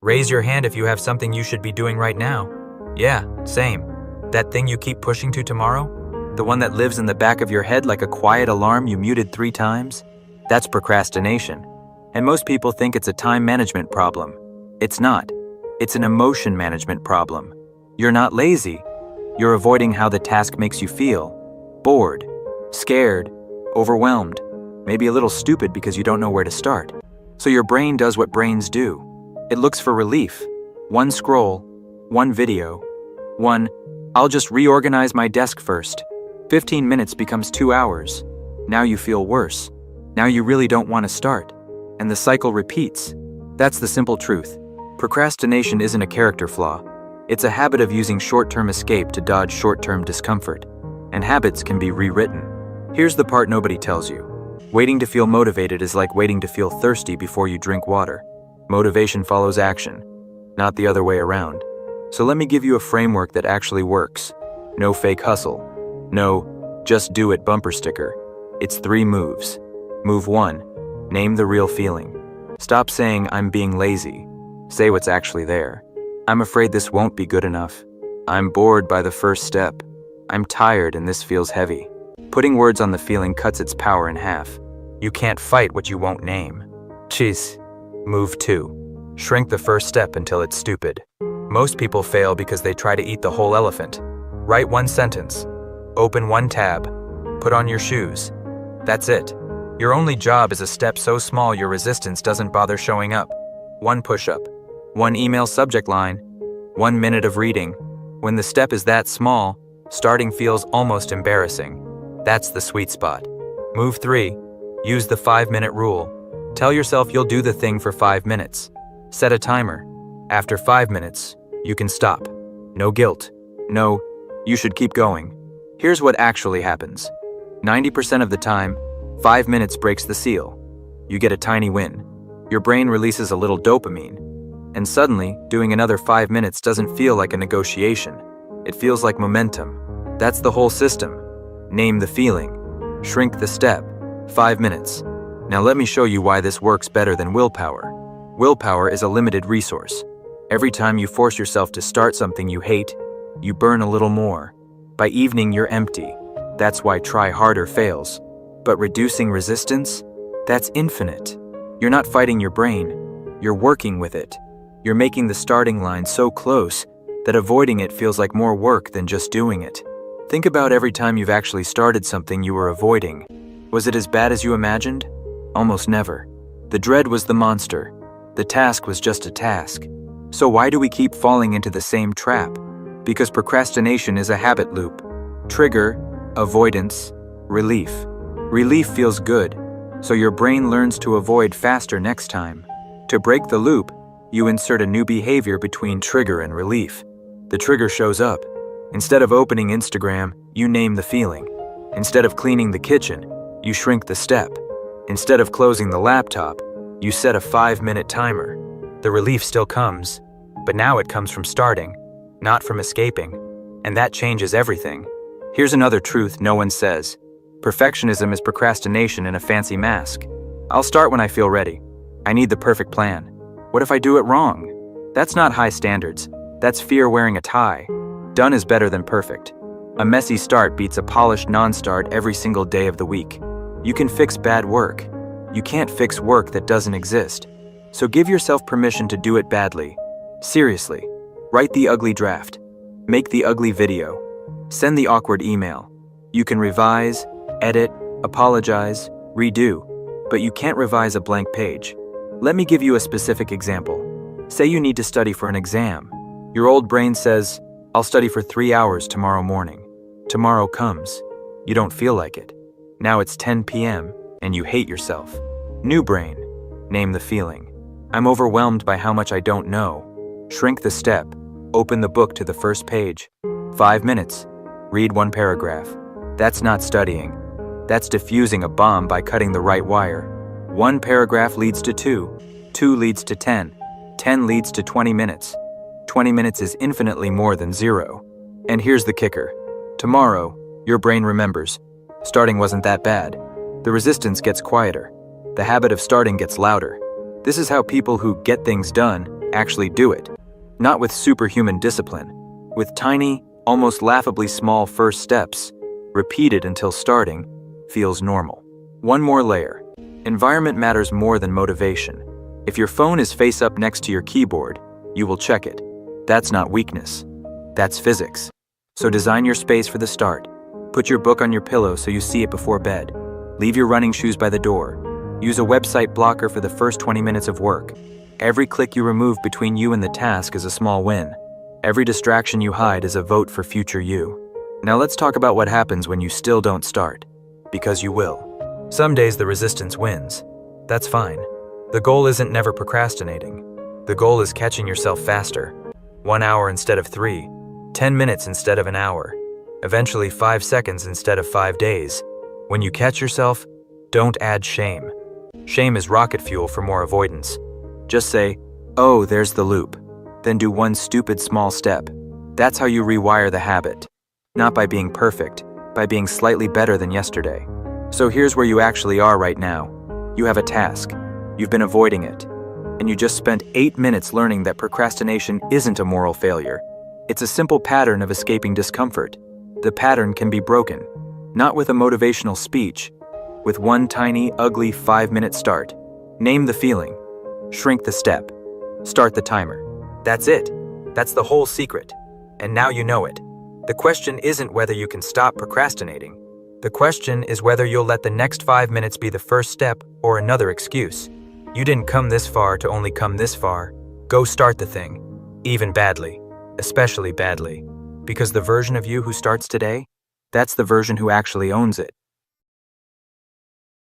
Raise your hand if you have something you should be doing right now. Yeah, same. That thing you keep pushing to tomorrow? The one that lives in the back of your head like a quiet alarm you muted 3 times? That's procrastination. And most people think it's a time management problem. It's not. It's an emotion management problem. You're not lazy. You're avoiding how the task makes you feel. Bored, scared, overwhelmed, maybe a little stupid because you don't know where to start. So your brain does what brains do. It looks for relief. One scroll, one video, one, I'll just reorganize my desk first. 15 minutes becomes 2 hours. Now you feel worse. Now you really don't want to start. And the cycle repeats. That's the simple truth. Procrastination isn't a character flaw. It's a habit of using short-term escape to dodge short-term discomfort. And habits can be rewritten. Here's the part nobody tells you. Waiting to feel motivated is like waiting to feel thirsty before you drink water. Motivation follows action, not the other way around. So let me give you a framework that actually works. No fake hustle. No, just do it bumper sticker. It's 3 moves. Move 1, name the real feeling. Stop saying I'm being lazy. Say what's actually there. I'm afraid this won't be good enough. I'm bored by the first step. I'm tired and this feels heavy. Putting words on the feeling cuts its power in half. You can't fight what you won't name. Cheese. Move 2. Shrink the first step until it's stupid. Most people fail because they try to eat the whole elephant. Write 1 sentence. Open 1 tab. Put on your shoes. That's it. Your only job is a step so small your resistance doesn't bother showing up. 1 push-up. 1 email subject line. 1 minute of reading. When the step is that small, starting feels almost embarrassing. That's the sweet spot. Move 3. Use the 5-minute rule. Tell yourself you'll do the thing for 5 minutes. Set a timer. After 5 minutes, you can stop. No guilt. No, you should keep going. Here's what actually happens. 90% of the time, 5 minutes breaks the seal. You get a tiny win. Your brain releases a little dopamine. And suddenly, doing another 5 minutes doesn't feel like a negotiation. It feels like momentum. That's the whole system. Name the feeling. Shrink the step. 5 minutes. Now let me show you why this works better than willpower. Willpower is a limited resource. Every time you force yourself to start something you hate, you burn a little more. By evening, you're empty. That's why try harder fails. But reducing resistance? That's infinite. You're not fighting your brain. You're working with it. You're making the starting line so close that avoiding it feels like more work than just doing it. Think about every time you've actually started something you were avoiding. Was it as bad as you imagined? Almost never. The dread was the monster. The task was just a task. So why do we keep falling into the same trap? Because procrastination is a habit loop. Trigger, avoidance, relief. Relief feels good, so your brain learns to avoid faster next time. To break the loop, you insert a new behavior between trigger and relief. The trigger shows up. Instead of opening Instagram, you name the feeling. Instead of cleaning the kitchen, you shrink the step. Instead of closing the laptop, you set a 5-minute timer. The relief still comes, but now it comes from starting, not from escaping. And that changes everything. Here's another truth no one says. Perfectionism is procrastination in a fancy mask. I'll start when I feel ready. I need the perfect plan. What if I do it wrong? That's not high standards. That's fear wearing a tie. Done is better than perfect. A messy start beats a polished non-start every single day of the week. You can fix bad work. You can't fix work that doesn't exist. So give yourself permission to do it badly. Seriously. Write the ugly draft. Make the ugly video. Send the awkward email. You can revise, edit, apologize, redo, but you can't revise a blank page. Let me give you a specific example. Say you need to study for an exam. Your old brain says, I'll study for 3 hours tomorrow morning. Tomorrow comes. You don't feel like it. Now it's 10 p.m. and you hate yourself. New brain. Name the feeling. I'm overwhelmed by how much I don't know. Shrink the step. Open the book to the first page. 5 minutes. Read 1 paragraph. That's not studying. That's diffusing a bomb by cutting the right wire. 1 paragraph leads to 2. 2 leads to 10. 10 leads to 20 minutes. 20 minutes is infinitely more than 0. And here's the kicker. Tomorrow, your brain remembers. Starting wasn't that bad. The resistance gets quieter. The habit of starting gets louder. This is how people who get things done Actually do it. Not with superhuman discipline. With tiny, almost laughably small first steps, repeated until starting feels normal. One more layer. Environment matters more than motivation. If your phone is face up next to your keyboard, you will check it. That's not weakness. That's physics. So design your space for the start. Put your book on your pillow so you see it before bed. Leave your running shoes by the door. Use a website blocker for the first 20 minutes of work. Every click you remove between you and the task is a small win. Every distraction you hide is a vote for future you. Now let's talk about what happens when you still don't start. Because you will. Some days the resistance wins. That's fine. The goal isn't never procrastinating. The goal is catching yourself faster. 1 hour instead of 3, 10 minutes instead of an hour, eventually 5 seconds instead of 5 days. When you catch yourself, don't add shame. Shame is rocket fuel for more avoidance. Just say, oh, there's the loop. Then do one stupid small step. That's how you rewire the habit. Not by being perfect, by being slightly better than yesterday. So here's where you actually are right now. You have a task. You've been avoiding it. And you just spent 8 minutes learning that procrastination isn't a moral failure. It's a simple pattern of escaping discomfort. The pattern can be broken, not with a motivational speech, with one tiny, ugly 5-minute start. Name the feeling. Shrink the step. Start the timer. That's it. That's the whole secret. And now you know it. The question isn't whether you can stop procrastinating. The question is whether you'll let the next 5 minutes be the first step or another excuse. You didn't come this far to only come this far. Go start the thing. Even badly. Especially badly. Because the version of you who starts today, that's the version who actually owns it.